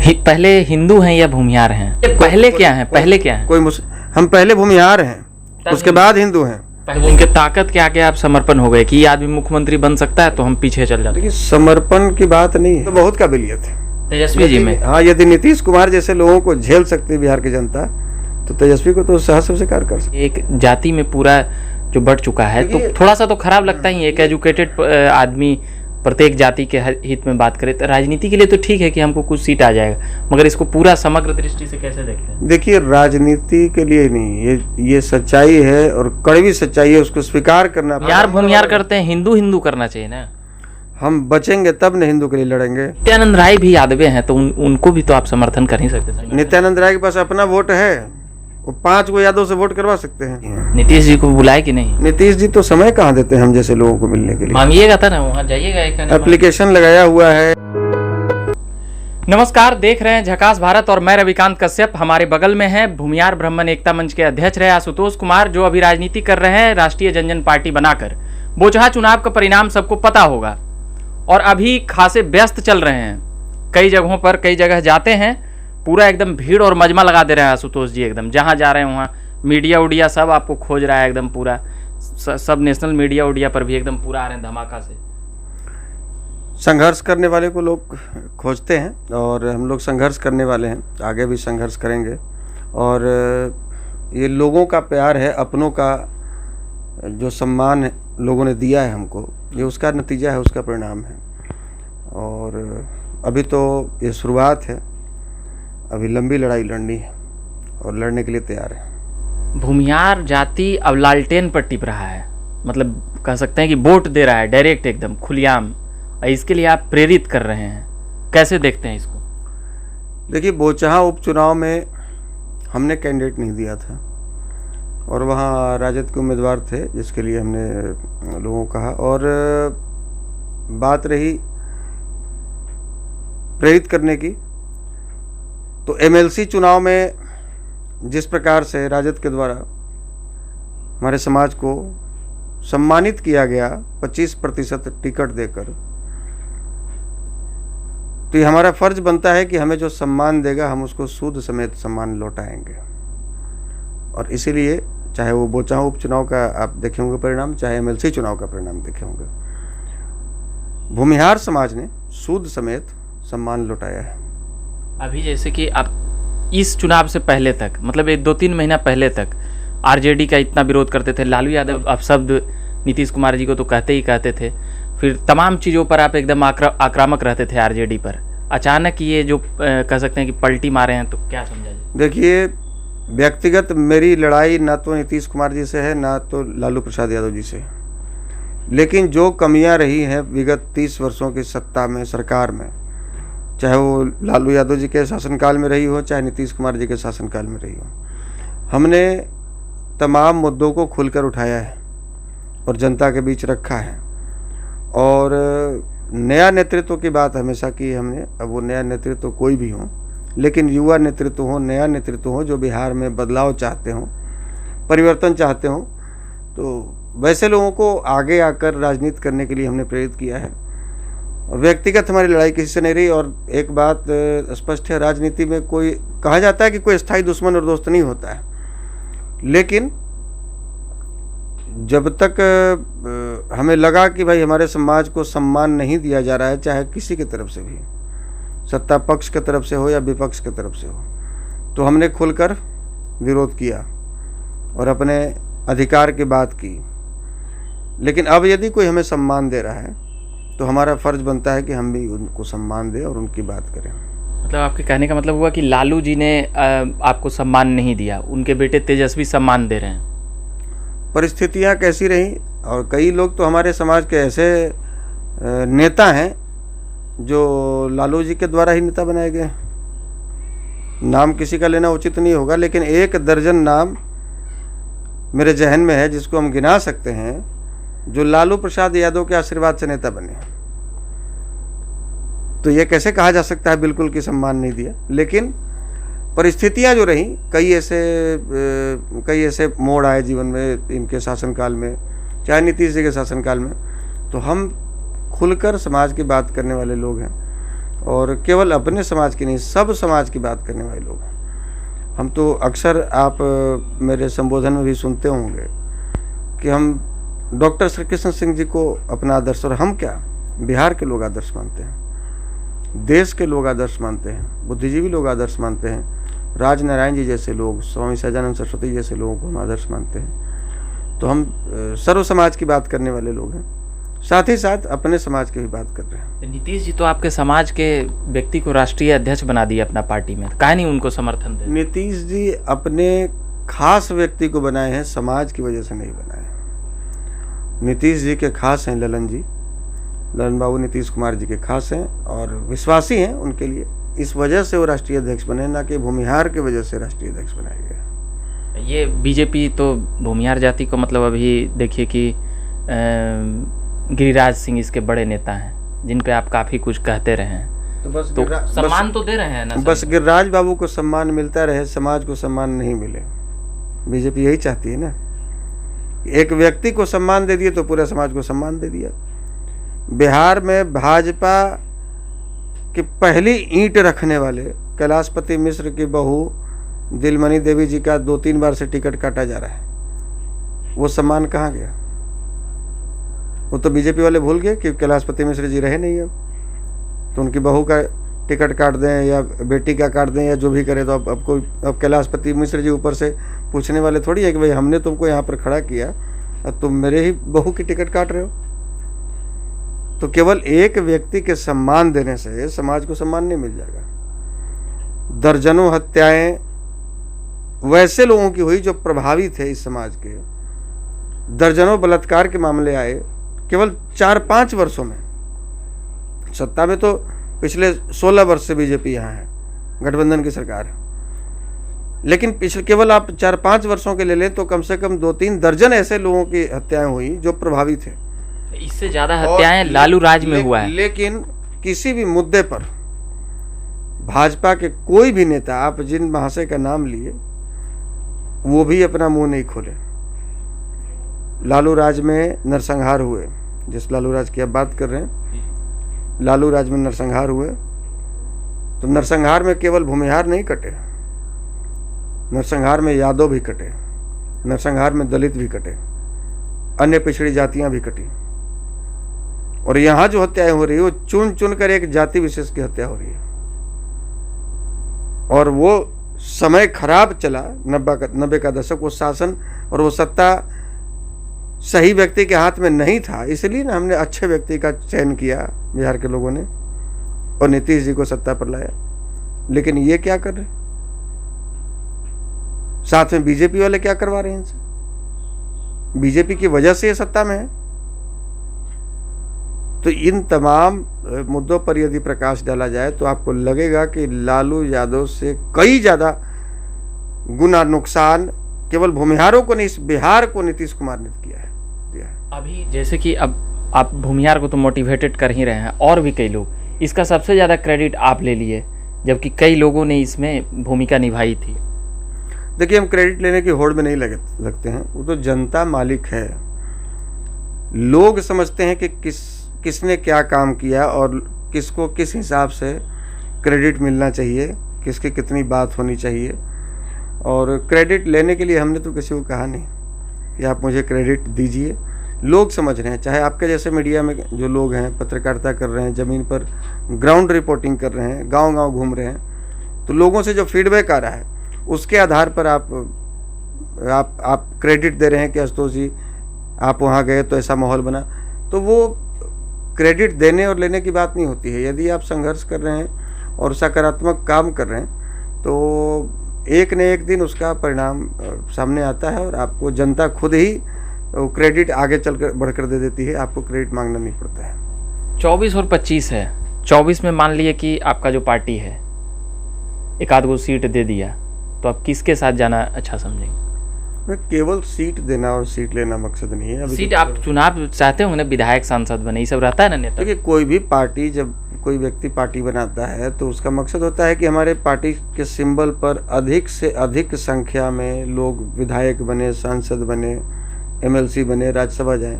पहले हिंदू हैं या भूमिहार हैं? पहले क्या है? पहले क्या है? हम पहले भूमिहार हैं, उसके बाद हिंदू हैं। उनके ताकत के आगे आप समर्पण हो गए कि ये आदमी मुख्यमंत्री बन सकता है तो हम पीछे चल जाते। देखिए, समर्पण की बात नहीं है, तो बहुत काबिलियत है तेजस्वी जी में। हाँ, यदि नीतीश कुमार जैसे लोगों को झेल सकती है बिहार की जनता, तो तेजस्वी को तो सहज स्वीकार कर सकते। एक जाति में पूरा जो बढ़ चुका है तो थोड़ा सा तो खराब लगता ही है। एक एजुकेटेड आदमी प्रत्येक जाति के हित में बात करे तो राजनीति के लिए तो ठीक है कि हमको कुछ सीट आ जाएगा, मगर इसको पूरा समग्र दृष्टि से कैसे देखते हैं? देखिए, राजनीति के लिए नहीं, ये सच्चाई है और कड़वी सच्चाई है, उसको स्वीकार करना। यार भूमिहार करते हैं, हिंदू हिंदू करना चाहिए ना। हम बचेंगे तब न हिंदू के लिए लड़ेंगे। नित्यानंद राय भी यादवे हैं तो उनको भी तो आप समर्थन कर ही सकते। नित्यानंद राय के पास अपना वोट है, वो 5 को यादव से वोट करवा सकते हैं। नीतीश जी को बुलाए कि नहीं? नीतीश जी तो समय कहाँ देते हैं हम जैसे लोगों को मिलने के लिए। मांगिएगा था ना, वहाँ जाइएगा। एप्लीकेशन लगाया हुआ है। नमस्कार, देख रहे हैं झकास भारत और मैं रविकांत कश्यप। हमारे बगल में है भूमिहार ब्राह्मण एकता मंच के अध्यक्ष रहे आशुतोष कुमार, जो अभी राजनीति कर रहे हैं राष्ट्रीय जनजन पार्टी बनाकर। बोचहा चुनाव का परिणाम सबको पता होगा और अभी खासे व्यस्त चल रहे हैं। कई जगहों पर कई जगह जाते हैं, पूरा एकदम भीड़ और मजमा लगा दे रहे हैं आशुतोष जी। एकदम जहाँ जा रहे हैं वहाँ मीडिया उडिया सब आपको खोज रहा है, एकदम पूरा सब नेशनल मीडिया उडिया पर भी एकदम पूरा आ रहे हैं धमाका से। संघर्ष करने वाले को लोग खोजते हैं और हम लोग संघर्ष करने वाले हैं, आगे भी संघर्ष करेंगे। और ये लोगों का प्यार है, अपनों का जो सम्मान लोगों ने दिया है हमको, ये उसका नतीजा है, उसका परिणाम है। और अभी तो ये शुरुआत है, अभी लंबी लड़ाई लड़नी है और लड़ने के लिए तैयार है। भूमिहार जाति अब लालटेन पर टिप रहा है, मतलब कह सकते हैं कि वोट दे रहा है डायरेक्ट, एकदम खुलेआम। इसके लिए आप प्रेरित कर रहे हैं, कैसे देखते हैं इसको? देखिए, बोचहा उपचुनाव में हमने कैंडिडेट नहीं दिया था और वहाँ राजद के उम्मीदवार थे, जिसके लिए हमने लोगों को कहा। और बात रही प्रेरित करने की, तो एमएलसी चुनाव में जिस प्रकार से राजद के द्वारा हमारे समाज को सम्मानित किया गया 25% टिकट देकर, तो ये हमारा फर्ज बनता है कि हमें जो सम्मान देगा हम उसको सूद समेत सम्मान लौटाएंगे। और इसीलिए चाहे वो बोचहा उपचुनाव का आप देखे होंगे परिणाम, चाहे एमएलसी चुनाव का परिणाम देखे होंगे, भूमिहार समाज ने सूद समेत सम्मान लौटाया है। अभी जैसे कि आप इस चुनाव से पहले तक, मतलब 2-3 महीना पहले तक आरजेडी का इतना विरोध करते थे, लालू यादव आप शब्द नीतीश कुमार जी को तो कहते ही कहते थे, फिर तमाम चीज़ों पर आप एकदम आक्रामक रहते थे आरजेडी पर। अचानक ये जो कह सकते हैं कि पलटी मारे हैं, तो क्या समझा जाए? देखिए, व्यक्तिगत मेरी लड़ाई ना तो नीतीश कुमार जी से है ना तो लालू प्रसाद यादव जी से, लेकिन जो कमियां रही हैं विगत 30 वर्षों की सत्ता में, सरकार में, चाहे वो लालू यादव जी के शासनकाल में रही हो, चाहे नीतीश कुमार जी के शासनकाल में रही हो, हमने तमाम मुद्दों को खुलकर उठाया है और जनता के बीच रखा है। और नया नेतृत्व की बात हमेशा की हमने। अब वो नया नेतृत्व कोई भी हो, लेकिन युवा नेतृत्व हो, नया नेतृत्व हो, जो बिहार में बदलाव चाहते हों, परिवर्तन चाहते हों, तो वैसे लोगों को आगे आकर राजनीति करने के लिए हमने प्रेरित किया है। और व्यक्तिगत हमारी लड़ाई किसी से नहीं रही। और एक बात स्पष्ट है, राजनीति में कोई कहा जाता है कि कोई स्थायी दुश्मन और दोस्त नहीं होता है, लेकिन जब तक हमें लगा कि भाई हमारे समाज को सम्मान नहीं दिया जा रहा है, चाहे किसी की तरफ से भी, सत्ता पक्ष की तरफ से हो या विपक्ष की तरफ से हो, तो हमने खुलकर विरोध किया और अपने अधिकार की बात की। लेकिन अब यदि कोई हमें सम्मान दे रहा है तो हमारा फर्ज बनता है कि हम भी उनको सम्मान दें और उनकी बात करें। मतलब आपके कहने का मतलब हुआ कि लालू जी ने आपको सम्मान नहीं दिया, उनके बेटे तेजस्वी सम्मान दे रहे हैं। परिस्थितियां कैसी रहीं, और कई लोग तो हमारे समाज के ऐसे नेता हैं जो लालू जी के द्वारा ही नेता बनाए गए। नाम किसी का लेना उचित नहीं होगा, लेकिन 1 दर्जन नाम मेरे जहन में है जिसको हम गिना सकते हैं, जो लालू प्रसाद यादव के आशीर्वाद से नेता बने। तो ये कैसे कहा जा सकता है बिल्कुल कि सम्मान नहीं दिया? लेकिन परिस्थितियां जो रहीं, कई ऐसे मोड़ आए जीवन में इनके शासनकाल में, चाहे नीतीश जी के शासनकाल में, तो हम खुलकर समाज की बात करने वाले लोग हैं और केवल अपने समाज की नहीं, सब समाज की बात करने वाले लोग हैं। हम तो अक्सर, आप मेरे संबोधन में भी सुनते होंगे कि हम डॉक्टर श्री कृष्ण सिंह जी को अपना आदर्श, और हम क्या, बिहार के लोग आदर्श मानते हैं, देश के लोग आदर्श मानते हैं, बुद्धिजीवी लोग आदर्श मानते हैं, राजनारायण जी जैसे लोग, स्वामी सहजानंद सरस्वती जैसे लोगों को हम आदर्श मानते हैं। तो हम सर्व समाज की बात करने वाले लोग हैं, साथ ही साथ अपने समाज की भी बात कर रहे हैं। नीतीश जी तो आपके समाज के व्यक्ति को राष्ट्रीय अध्यक्ष बना दिया अपना पार्टी में, काहे नहीं उनको समर्थन दे? नीतीश जी अपने खास व्यक्ति को बनाए हैं, समाज की वजह से नहीं बनाए। नीतीश जी के खास हैं ललन जी, ललन बाबू नीतीश कुमार जी के खास हैं और विश्वासी हैं उनके लिए, इस वजह से वो राष्ट्रीय अध्यक्ष बने, ना कि भूमिहार की वजह से राष्ट्रीय अध्यक्ष बनाया गया। ये बीजेपी तो भूमिहार जाति को, मतलब अभी देखिए कि गिरिराज सिंह इसके बड़े नेता हैं जिन पे आप काफ़ी कुछ कहते रहे हैं, तो बस सम्मान तो दे रहे हैं ना? बस गिरिराज बाबू को सम्मान मिलता रहे, समाज को सम्मान नहीं मिले। बीजेपी यही चाहती है ना, एक व्यक्ति को सम्मान दे दिए तो पूरे समाज को सम्मान दे दिया। बिहार में भाजपा की पहली ईंट रखने वाले कैलाशपति मिश्र की बहू दिलमणि देवी जी का 2-3 बार से टिकट काटा जा रहा है, वो सम्मान कहाँ गया? वो तो बीजेपी वाले भूल गए कि कैलाशपति मिश्र जी रहे नहीं अब, तो उनकी बहू का टिकट काट दें या बेटी का काट दें या जो भी करें, तो अब कैलाशपति मिश्र जी ऊपर से पूछने वाले थोड़ी है कि भाई हमने तुमको यहाँ पर खड़ा किया और तुम मेरे ही बहू की टिकट काट रहे हो। तो केवल एक व्यक्ति के सम्मान देने से समाज को सम्मान नहीं मिल जाएगा। दर्जनों हत्याएं वैसे लोगों की हुई जो प्रभावी थे इस समाज के, दर्जनों बलात्कार के मामले आए केवल 4-5 वर्षों में। सत्ता में तो पिछले 16 वर्ष से बीजेपी यहाँ है, गठबंधन की सरकार, लेकिन पिछले केवल आप 4-5 वर्षों के ले लें तो कम से कम 2-3 दर्जन ऐसे लोगों की हत्याएं हुई जो प्रभावी थे। इससे ज्यादा हत्याएं लालू राज में हुआ है। लेकिन किसी भी मुद्दे पर भाजपा के कोई भी नेता, आप जिन महाशय का नाम लिए, वो भी अपना मुंह नहीं खोले। लालू राज में नरसंहार हुए, जिस लालू राज की आप बात कर रहे हैं, लालू राज में नरसंहार हुए, तो नरसंहार में केवल भूमिहार नहीं कटे, नरसंहार में यादव भी कटे, नरसंहार में दलित भी कटे, अन्य पिछड़ी जातियां भी कटी। और यहां जो हत्याएं हो रही है वो चुन चुन कर एक जाति विशेष की हत्या हो रही है। और वो समय खराब चला, 90 का दशक, वो शासन और वो सत्ता सही व्यक्ति के हाथ में नहीं था, इसलिए ना हमने अच्छे व्यक्ति का चयन किया बिहार के लोगों ने और नीतीश जी को सत्ता पर लाया। लेकिन ये क्या कर रहे, साथ में बीजेपी वाले क्या करवा रहे हैं इनसे? बीजेपी की वजह से ये सत्ता में है। तो इन तमाम मुद्दों पर यदि प्रकाश डाला जाए तो आपको लगेगा कि लालू यादव से कई ज्यादा गुना नुकसान केवल भूमिहारों को नहीं, इस बिहार को नीतीश कुमार ने दिया है। अभी जैसे कि अब आप भूमिहार को तो मोटिवेटेड कर ही रहे हैं, और भी कई लोग, इसका सबसे ज़्यादा क्रेडिट आप ले लिए, जबकि कई लोगों ने इसमें भूमिका निभाई थी। देखिए, हम क्रेडिट लेने की होड़ में नहीं लगते हैं, वो तो जनता मालिक है। लोग समझते हैं कि किसने क्या काम किया और किसको किस हिसाब से क्रेडिट मिलना चाहिए, किसकी कितनी बात होनी चाहिए। और क्रेडिट लेने के लिए हमने तो किसी को कहा नहीं कि आप मुझे क्रेडिट दीजिए। लोग समझ रहे हैं, चाहे आपके जैसे मीडिया में जो लोग हैं, पत्रकारिता कर रहे हैं, ज़मीन पर ग्राउंड रिपोर्टिंग कर रहे हैं, गांव-गांव घूम रहे हैं, तो लोगों से जो फीडबैक आ रहा है उसके आधार पर आप क्रेडिट दे रहे हैं कि आशुतोष जी आप वहाँ गए तो ऐसा माहौल बना। तो वो क्रेडिट देने और लेने की बात नहीं होती है। यदि आप संघर्ष कर रहे हैं और सकारात्मक काम कर रहे हैं तो एक न एक दिन उसका परिणाम सामने आता है और आपको जनता खुद ही क्रेडिट आगे चलकर बढ़कर दे देती है, आपको क्रेडिट मांगना नहीं पड़ता है। 24 और 25 है, 24 में मान लिए कि आपका जो पार्टी है एक आध गो सीट दे दिया, तो आप किसके साथ जाना अच्छा समझेंगे? केवल सीट देना और सीट लेना मकसद नहीं है। अभी सीट आप चुनाव चाहते होंगे ना, विधायक सांसद बने, ये सब रहता है ना नेता? देखिए, कोई भी पार्टी, जब कोई व्यक्ति पार्टी बनाता है तो उसका मकसद होता है कि हमारे पार्टी के सिंबल पर अधिक से अधिक संख्या में लोग विधायक बने, सांसद बने, एमएलसी बने, राज्यसभा जाएं।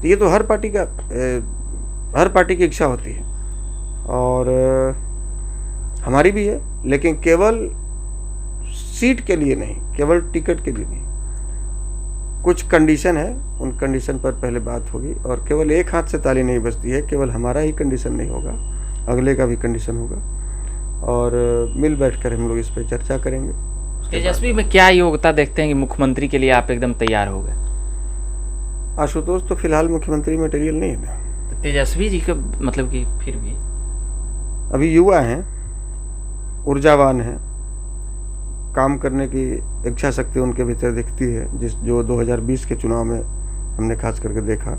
तो ये तो हर पार्टी की इच्छा होती है। और हमारी भी है, लेकिन केवल सीट के लिए नहीं, केवल टिकट के लिए नहीं, कुछ कंडीशन है, उन कंडीशन पर पहले बात होगी। और केवल एक हाथ से ताली नहीं बजती है, केवल हमारा ही कंडीशन नहीं होगा, अगले का भी कंडीशन होगा, और मिल बैठकर हम लोग इस पर चर्चा करेंगे। तेजस्वी में क्या योग्यता देखते हैं कि मुख्यमंत्री के लिए आप एकदम तैयार हो गए? आशुतोष तो फिलहाल मुख्यमंत्री मटेरियल नहीं है ना। तो तेजस्वी जी का मतलब कि फिर भी अभी युवा हैं, ऊर्जावान हैं, काम करने की इच्छा शक्ति उनके भीतर दिखती है, जो 2020 के चुनाव में हमने खास करके देखा।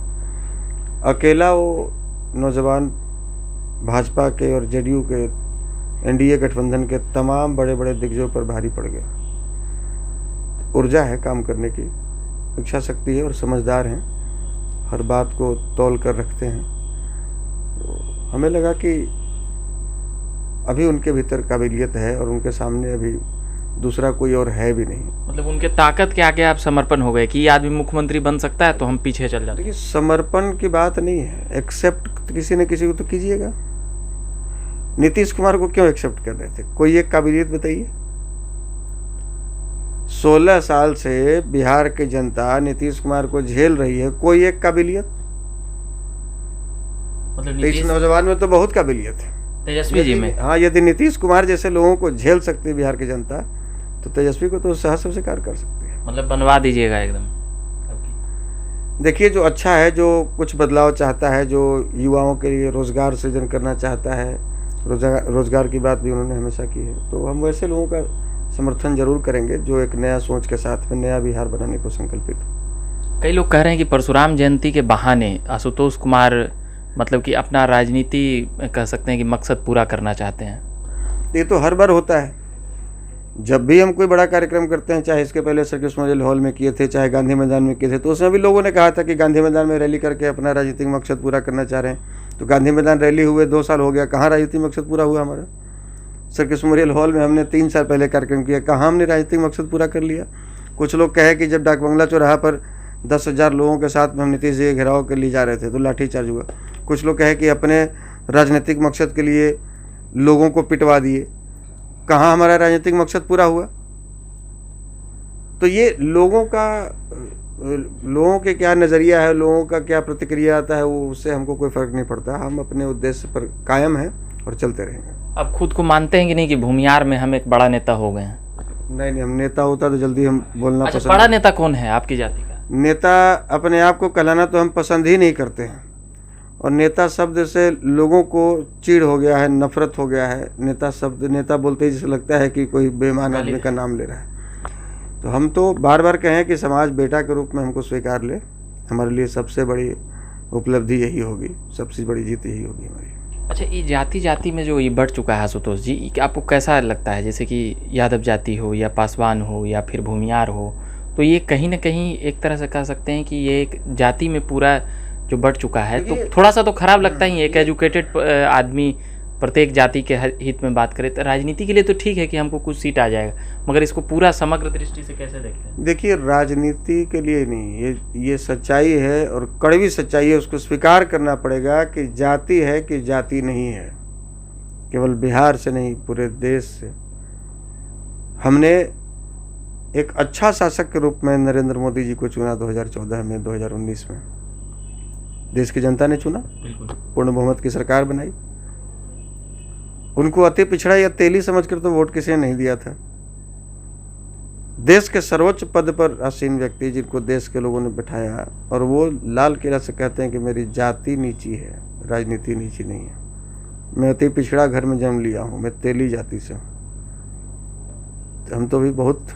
अकेला वो नौजवान भाजपा के और जेडीयू के एनडीए गठबंधन के तमाम बड़े बड़े दिग्गजों पर भारी पड़ गया। ऊर्जा है, काम करने की इच्छा शक्ति है, और समझदार हैं, हर बात को तौल कर रखते हैं। तो हमें लगा कि अभी उनके भीतर काबिलियत है, और उनके सामने अभी दूसरा कोई और है भी नहीं। मतलब उनके ताकत के आगे आप समर्पण हो गए कि ये आदमी मुख्यमंत्री बन सकता है, तो हम पीछे चल जाते। देखिए, समर्पण की बात नहीं है, एक्सेप्ट किसी न किसी को तो कीजिएगा। नीतीश कुमार को क्यों एक्सेप्ट कर रहे थे? कोई एक काबिलियत बताइए। 16 साल से बिहार की जनता नीतीश कुमार को झेल रही है, कोई एक काबिलियत? मतलब इस नौजवान में तो बहुत काबिलियत है, तेजस्वी जी में। हाँ, यदि नीतीश कुमार जैसे लोगों को झेल सकती है बिहार की जनता, तो तेजस्वी को तो सहज स्वीकार कर सकती है। मतलब बनवा दीजिएगा एकदम। देखिए, जो अच्छा है, जो कुछ बदलाव चाहता है, जो युवाओं के लिए रोजगार सृजन करना चाहता है, रोजगार की बात भी उन्होंने हमेशा की है, तो हम वैसे लोगों का समर्थन जरूर करेंगे जो एक नया सोच के साथ में नया बिहार बनाने को संकल्पित हो। कई लोग कह रहे हैं कि परशुराम जयंती के बहाने आशुतोष कुमार मतलब कि अपना राजनीति कह सकते हैं कि मकसद पूरा करना चाहते हैं। ये तो हर बार होता है, जब भी हम कोई बड़ा कार्यक्रम करते हैं, चाहे इसके पहले सर्किट मेमोरियल हॉल में किए थे, चाहे गांधी मैदान में किए थे, तो उसमें भी लोगों ने कहा था कि गांधी मैदान में रैली करके अपना राजनीतिक मकसद पूरा करना चाह रहे हैं। तो गांधी मैदान रैली हुए 2 साल हो गया, कहाँ राजनीतिक मकसद पूरा हुआ हमारा? सर्किट मेमोरियल हॉल में हमने 3 साल पहले कार्यक्रम किया, कहाँ हमने राजनीतिक मकसद पूरा कर लिया? कुछ लोग कहे कि जब डाक बंगला चौराहा पर 10,000 लोगों के साथ में हम नीतीश जी घेराव के लिए जा रहे थे तो लाठीचार्ज हुआ। कुछ लोग कहे कि अपने राजनीतिक मकसद के लिए लोगों को पिटवा दिए, कहाँ हमारा राजनीतिक मकसद पूरा हुआ? तो ये लोगों के क्या नज़रिया है, लोगों का क्या प्रतिक्रिया आता है, वो उससे हमको कोई फ़र्क नहीं पड़ता। हम अपने उद्देश्य पर कायम हैं और चलते रहेंगे। आप खुद को मानते हैं कि नहीं कि भूमियार में हम एक बड़ा नेता हो गए हैं? नहीं, हम नेता होता तो जल्दी हम बोलना पसंद। बड़ा नेता कौन है आपकी जाति का? नेता अपने आप को कहलाना तो हम पसंद ही नहीं करते हैं, और नेता शब्द से लोगों को चिढ़ हो गया है, नफरत हो गया है। नेता शब्द, नेता बोलते ही जैसे लगता है कि कोई बेईमान आदमी का नाम ले रहा है। तो हम तो बार बार कहें कि समाज बेटा के रूप में हमको स्वीकार ले, हमारे लिए सबसे बड़ी उपलब्धि यही होगी, सबसे बड़ी जीत यही होगी हमारी। अच्छा, ये जाति जाति में जो ये बढ़ चुका है आशुतोष जी, आपको कैसा लगता है? जैसे कि यादव जाति हो या पासवान हो या फिर भूमियार हो, तो ये कहीं ना कहीं एक तरह से कह सकते हैं कि ये एक जाति में पूरा जो बढ़ चुका है, तो थोड़ा सा तो खराब लगता ही है। एक एजुकेटेड आदमी प्रत्येक जाति के हित में बात करे तो राजनीति के लिए तो ठीक है कि हमको कुछ सीट आ जाएगा, मगर इसको पूरा समग्र दृष्टि से कैसे देखते हैं? देखिए, राजनीति के लिए नहीं, ये सच्चाई है और कड़वी सच्चाई है, उसको स्वीकार करना पड़ेगा कि जाति है कि जाति नहीं है। केवल बिहार से नहीं, पूरे देश से हमने एक अच्छा शासक के रूप में नरेंद्र मोदी जी को चुना 2014 में, 2019 में देश की जनता ने चुना, पूर्ण बहुमत की सरकार बनाई। उनको अति पिछड़ा या तेली समझकर तो वोट किसी ने नहीं दिया था। देश के सर्वोच्च पद पर आसीन व्यक्ति जिनको देश के लोगों ने बिठाया, और वो लाल किला से कहते हैं कि मेरी जाति नीची है, राजनीति नीची नहीं है, मैं अति पिछड़ा घर में जन्म लिया हूँ, मैं तेली जाति से हूँ। तो हम तो भी बहुत,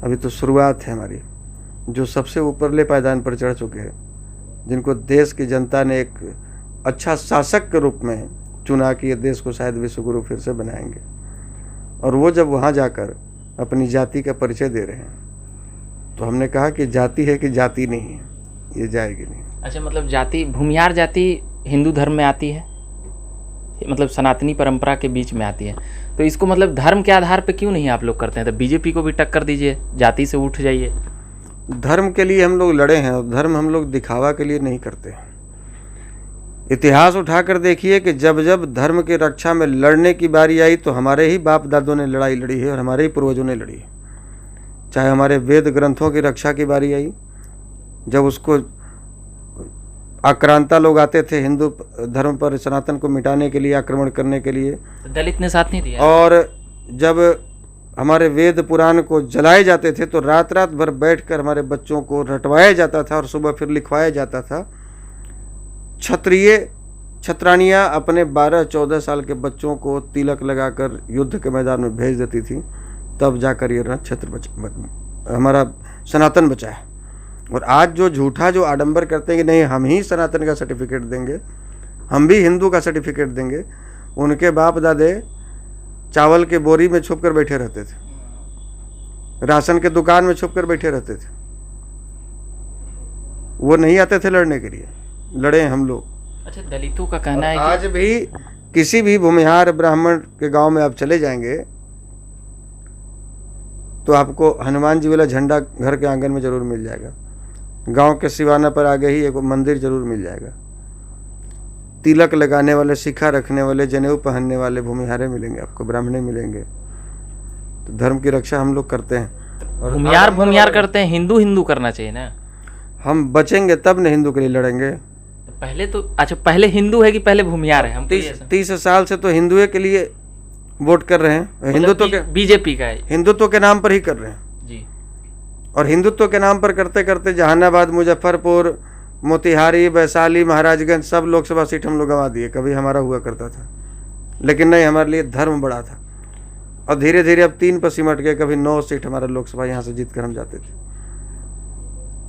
अभी तो शुरुआत है हमारी। जो सबसे ऊपरले पायदान पर चढ़ चुके हैं, जिनको देश की जनता ने एक अच्छा शासक के रूप में चुना कि ये देश को शायद विश्वगुरु फिर से बनाएंगे, और वो जब वहाँ जाकर अपनी जाति का परिचय दे रहे हैं, तो हमने कहा कि जाति है कि जाति नहीं है, ये जाएगी नहीं। अच्छा, मतलब जाति, भूमियार जाति हिंदू धर्म में आती है, मतलब सनातनी परंपरा के बीच में आती है, तो इसको मतलब धर्म के आधार पे क्यों नहीं आप लोग करते हैं? तो बीजेपी को भी टक्कर दीजिए, जाति से उठ जाइए। धर्म के लिए हम लोग लड़े हैं, और धर्म हम लोग दिखावा के लिए नहीं करते। इतिहास उठाकर देखिए कि जब जब धर्म की रक्षा में लड़ने की बारी आई तो हमारे ही बाप दादों ने लड़ाई लड़ी है और हमारे ही पूर्वजों ने लड़ी है। चाहे हमारे वेद ग्रंथों की रक्षा की बारी आई, जब उसको आक्रांता लोग आते थे हिंदू धर्म पर, सनातन को मिटाने के लिए, आक्रमण करने के लिए, दलित ने साथ नहीं दिया। और जब हमारे वेद पुराण को जलाए जाते थे तो रात रात भर बैठकर हमारे बच्चों को रटवाया जाता था और सुबह फिर लिखवाया जाता था। क्षत्रिय छत्रानियाँ अपने 12-14 साल के बच्चों को तिलक लगाकर युद्ध के मैदान में भेज देती थी, तब जाकर ये क्षेत्र हमारा सनातन बचा है। और आज जो झूठा जो आडंबर करते हैं कि नहीं हम ही सनातन का सर्टिफिकेट देंगे, हम भी हिंदू का सर्टिफिकेट देंगे, उनके बाप दादे चावल के बोरी में छुप कर बैठे रहते थे, राशन के दुकान में छुप कर बैठे रहते थे। वो नहीं आते थे लड़ने के लिए, लड़े हम लोग। अच्छा, दलितों का कहना है आज भी किसी भी भूमिहार ब्राह्मण के गांव में आप चले जाएंगे तो आपको हनुमान जी वाला झंडा घर के आंगन में जरूर मिल जाएगा। गांव के सिवाना पर आगे ही एक मंदिर जरूर मिल जाएगा। तिलक लगाने वाले, शिखा रखने वाले, जनेऊ पहनने वाले भूमिहारे मिलेंगे आपको, ब्राह्मणे मिलेंगे। तो धर्म की रक्षा हम लोग करते हैं। और भूमिहार करते हैं, हिंदू हिंदू करना चाहिए ना। हम बचेंगे तब न हिंदू के लिए लड़ेंगे। तो पहले तो अच्छा, पहले हिंदू है कि पहले भूमिहार है? हम 30 साल से तो हिंदुए के लिए वोट कर रहे हैं। हिंदुत्व के, बीजेपी का है, हिंदुत्व के नाम पर ही कर रहे हैं जी। और हिंदुत्व के नाम पर करते करते जहानाबाद, मुजफ्फरपुर, मोतिहारी, वैशाली, महाराजगंज सब लोकसभा सीट हम लोग गंवा दिए। कभी हमारा हुआ करता था, लेकिन नहीं, हमारे लिए धर्म बड़ा था। और धीरे धीरे अब 3 पर सिमट गए। कभी 9 सीट हमारा लोकसभा यहाँ से जीत कर हम जाते थे।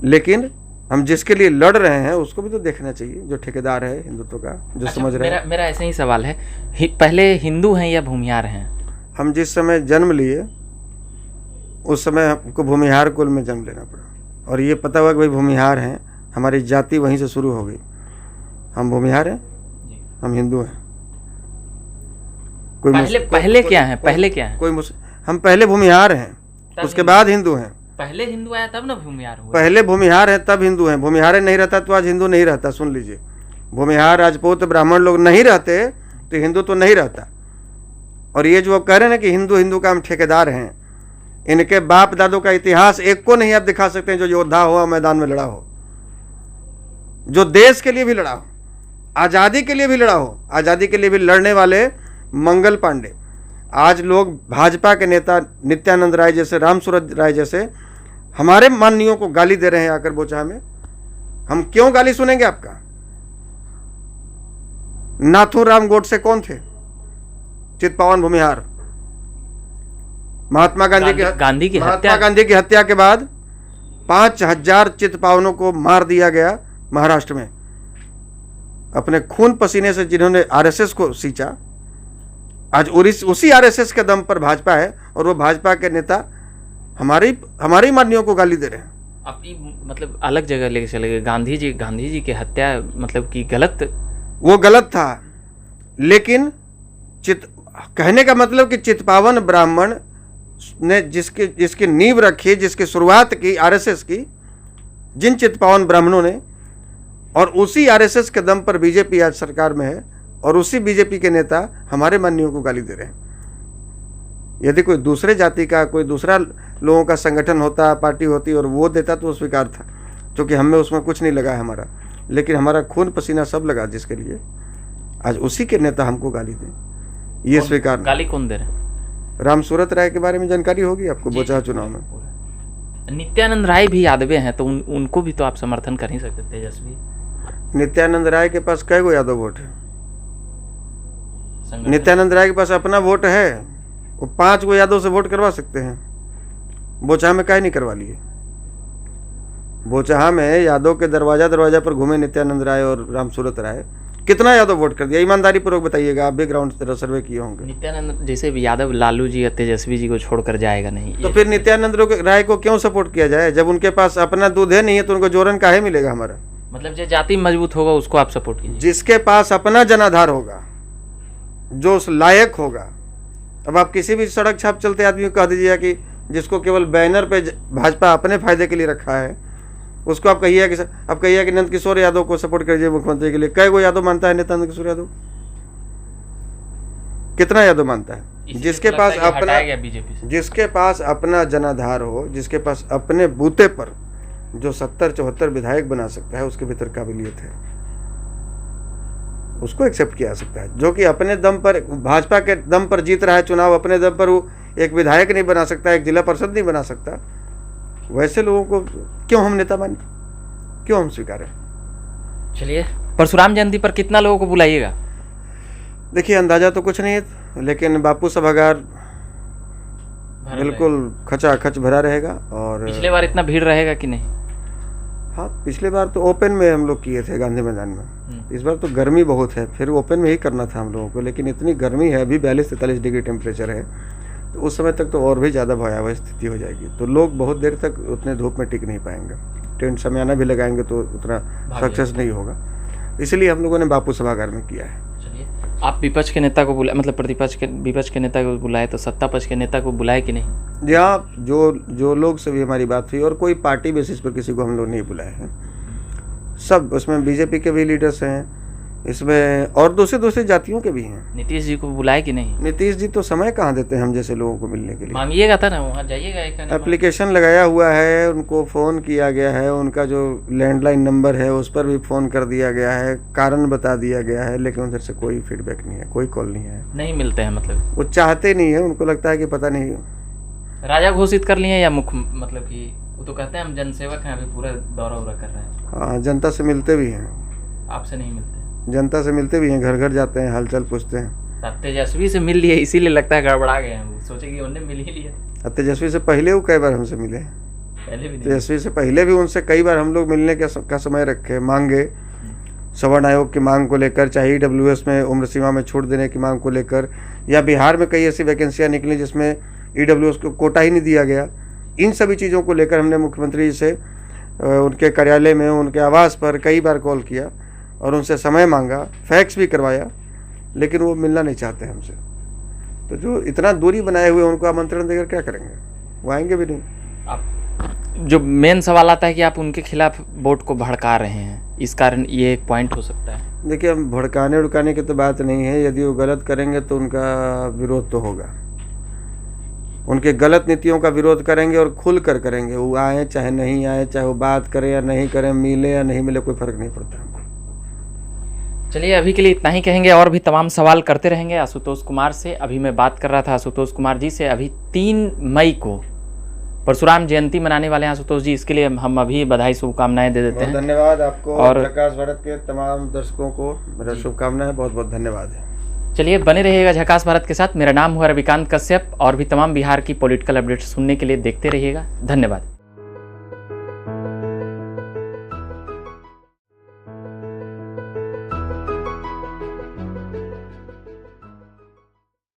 लेकिन हम जिसके लिए लड़ रहे हैं उसको भी तो देखना चाहिए, जो ठेकेदार है हिंदुत्व का, जो समझ रहे हैं। मेरा ऐसा ही सवाल है, पहले हिंदू हैं या भूमिहार हैं? हम जिस समय जन्म लिए उस समय हमको भूमिहार कुल में जन्म लेना पड़ा और ये पता हुआ कि भाई भूमिहार हैं, हमारी जाति वहीं से शुरू हो गई। हम भूमिहार हैं, हम हिंदू हैं। पहले क्या है? पहले क्या है? हम पहले भूमिहार हैं, उसके बाद हिंदू हैं। पहले हिंदू आया तब ना भूमिहार हुआ। पहले भूमिहार है तब हिंदू हैं। भूमिहार नहीं रहता तो आज हिंदू नहीं रहता। सुन लीजिए, भूमिहार, राजपूत, ब्राह्मण लोग नहीं रहते तो हिंदू तो नहीं रहता। और ये जो कह रहे हैं ना कि हिंदू हिंदू का हम ठेकेदार हैं, इनके बाप दादों का इतिहास एक को नहीं आप दिखा सकते हैं जो योद्धा हो, मैदान में लड़ा हो, जो देश के लिए भी लड़ा हो, आज़ादी के लिए भी लड़ा हो। आज़ादी के लिए भी लड़ने वाले मंगल पांडे। आज लोग भाजपा के नेता नित्यानंद राय जैसे, रामसूरत राय जैसे हमारे माननीयों को गाली दे रहे हैं आकर बोचहा में। हम क्यों गाली सुनेंगे आपका? नाथूराम गोडसे कौन थे? चितपावन भूमिहार। महात्मा गांधी की हत्या के बाद 5000 चितपावनों को मार दिया गया महाराष्ट्र में, अपने खून पसीने से, जिन्होंने आरएसएस को सींचा। आज उसी आरएसएस के दम पर भाजपा है और वो भाजपा के नेता हमारी माननीयों को गाली दे रहे हैं। अपनी मतलब अलग जगह लेके चले गए। गांधी जी की हत्या मतलब कि गलत, वो गलत था, लेकिन कहने का मतलब कि चितपावन ब्राह्मण ने जिसकी नींव रखी, जिसकी शुरुआत की आरएसएस की, जिन चितपावन ब्राह्मणों ने, और उसी आरएसएस के दम पर बीजेपी आज सरकार में है और उसी बीजेपी के नेता हमारे माननीयों को गाली दे रहे हैं। यदि कोई दूसरे जाति का, कोई दूसरा लोगों का संगठन होता, पार्टी होती और वो देता तो स्वीकार था, क्योंकि हमें उसमें कुछ नहीं लगा है हमारा, लेकिन हमारा खून पसीना सब लगा जिसके लिए, आज उसी के नेता हमको गाली दें, ये स्वीकार। गाली कौन दे रहे? रामसूरत राय के बारे में जानकारी होगी आपको, बोचहा चुनाव में। नित्यानंद राय भी यादवे हैं, तो उनको भी तो आप समर्थन कर ही सकते, तेजस्वी। नित्यानंद राय के पास कई गो यादव वोट है? नित्यानंद राय के पास अपना वोट है, वो 5 गो यादव से वोट करवा सकते हैं। बोचहा में काहे नहीं करवा लिए? बोचहा में यादव के दरवाजा पर घूमे नित्यानंद राय और रामसूरत राय, कितना यादव वोट कर दिया? ईमानदारी पूर्वक बताइएगा, आप भी ग्राउंड सर्वे किए होंगे। नित्यानंद जैसे यादव लालू जी या तेजस्वी जी को छोड़कर जाएगा नहीं, तो फिर नित्यानंद राय को क्यों सपोर्ट किया जाए? जब उनके पास अपना दूध है नहीं है तो उनको जोरन काहे मिलेगा हमारा? मतलब जो जाति मजबूत होगा उसको आप सपोर्ट कीजिए। जिसके पास अपना जनाधार होगा, जो उस लायक होगा। अब आप किसी भी सड़क छाप चलते आदमी को कह दीजिएगा कि जिसको केवल बैनर पे भाजपा अपने फायदे के लिए रखा है, उसको आप कहिए कि नंद किशोर यादव को सपोर्ट करिए मुख्यमंत्री के लिए। कई गो यादव मानता है नेता नंद किशोर यादव? कितना यादव मानता है? जिसके पास अपना बीजेपी से, जिसके पास अपना जनाधार हो, जिसके पास अपने बूते पर जो 70-74 विधायक बना सकता है, उसके भीतर काबिलियत है, उसको एक्सेप्ट किया जा सकता है। जो कि अपने दम पर, भाजपा के दम पर जीत रहा है चुनाव, अपने दम पर वो एक विधायक नहीं बना सकता, एक जिला परिषद नहीं बना सकता, वैसे लोगों को क्यों हम नेता माने, क्यों हम स्वीकारें? चलिए, परशुराम जयंती पर कितना लोगों को बुलाइएगा? देखिए, अंदाजा तो कुछ नहीं है, लेकिन बापू सभागार बिल्कुल खचाखच भरा रहेगा। और पिछले बार इतना भीड़ रहेगा कि नहीं? हाँ, पिछले बार तो ओपन में हम लोग किए थे गांधी मैदान में। इस बार तो गर्मी बहुत है, फिर ओपन में ही करना था हम लोगों को, लेकिन इतनी गर्मी है, अभी 42-43 डिग्री टेम्परेचर है, तो उस समय तक तो और भी ज़्यादा भयावह स्थिति हो जाएगी। तो लोग बहुत देर तक उतने धूप में टिक नहीं पाएंगे। टेंट समयाना भी लगाएंगे तो उतना सक्सेस नहीं होगा, इसलिए हम लोगों ने बापू सभागार में किया है। चलिए, आप विपक्ष के नेता को बुलाए, मतलब विपक्ष के नेता को बुलाए, तो सत्ता पक्ष के नेता को बुलाए कि नहीं? जी हाँ, जो लोग से भी हमारी बात हुई, और कोई पार्टी बेसिस पर किसी को हम लोग नहीं बुलाए हैं। सब उसमें बीजेपी के भी लीडर्स हैं, इसमें और दूसरी जातियों के भी हैं। नीतीश जी को बुलाए कि नहीं? नीतीश जी तो समय कहाँ देते हैं हम जैसे लोगों को मिलने के लिए। मांगिएगा था ना, वहाँ जाइएगा। एप्लीकेशन लगाया हुआ है, उनको फ़ोन किया गया है, उनका जो लैंडलाइन नंबर है उस पर भी फ़ोन कर दिया गया है, कारण बता दिया गया है, लेकिन उधर से कोई फीडबैक नहीं है, कोई कॉल नहीं है। नहीं मिलते हैं मतलब? वो चाहते नहीं है, उनको लगता है कि पता नहीं। राजा घोषित कर लिए या मुख्य, मतलब कि वो तो कहते हैं हम जनसेवक हैं, अभी पूरा दौरा उरा कर रहे हैं। हाँ, जनता से मिलते भी हैं। आपसे नहीं मिलते? जनता से मिलते भी हैं, घर घर जाते हैं, हालचाल पूछते हैं। तेजस्वी से मिल लिए, इसीलिए लगता है गड़बड़ा गए हैं। वो सोचे कि उन्होंने मिल ही लिया। तेजस्वी से पहले वो कई बार हमसे मिले, पहले भी तेजस्वी से पहले भी उनसे कई बार हम लोग मिलने का समय रखे, मांगे, सवर्ण आयोग की मांग को लेकर, चाहे EWS में उम्र सीमा में छूट देने की मांग को लेकर, या बिहार में कई ऐसी वैकेंसियाँ निकली जिसमें EWS को कोटा ही नहीं दिया गया। इन सभी चीज़ों को लेकर हमने मुख्यमंत्री जी से उनके कार्यालय में, उनके आवास पर कई बार कॉल किया और उनसे समय मांगा, फैक्स भी करवाया, लेकिन वो मिलना नहीं चाहते हमसे। तो जो इतना दूरी बनाए हुए उनको आमंत्रण देकर क्या करेंगे? वो आएंगे भी नहीं। आप जो मेन सवाल आता है कि आप उनके खिलाफ वोट को भड़का रहे हैं, इस कारण ये एक पॉइंट हो सकता है। देखिए, हम भड़काने उड़काने की तो बात नहीं है। यदि वो गलत करेंगे तो उनका विरोध तो होगा, उनके गलत नीतियों का विरोध करेंगे और खुल कर करेंगे। वो आए चाहे नहीं आए, चाहे वो बात करें या नहीं करें, मिले या नहीं मिले, कोई फर्क नहीं पड़ता हमको। चलिए, अभी के लिए इतना ही कहेंगे, और भी तमाम सवाल करते रहेंगे आशुतोष कुमार से। अभी मैं बात कर रहा था आशुतोष कुमार जी से। अभी 3 मई को परशुराम जयंती मनाने वाले हैं आशुतोष जी, इसके लिए हम अभी बधाई शुभकामनाएं दे देते हैं। धन्यवाद आपको और झकास भारत के तमाम दर्शकों को मेरा शुभकामनाएं, बहुत बहुत धन्यवाद है। चलिए, बने रहिएगा झकास भारत के साथ। मेरा नाम हुआ रविकांत कश्यप, और भी तमाम बिहार की पॉलिटिकल अपडेट सुनने के लिए देखते रहिएगा। धन्यवाद।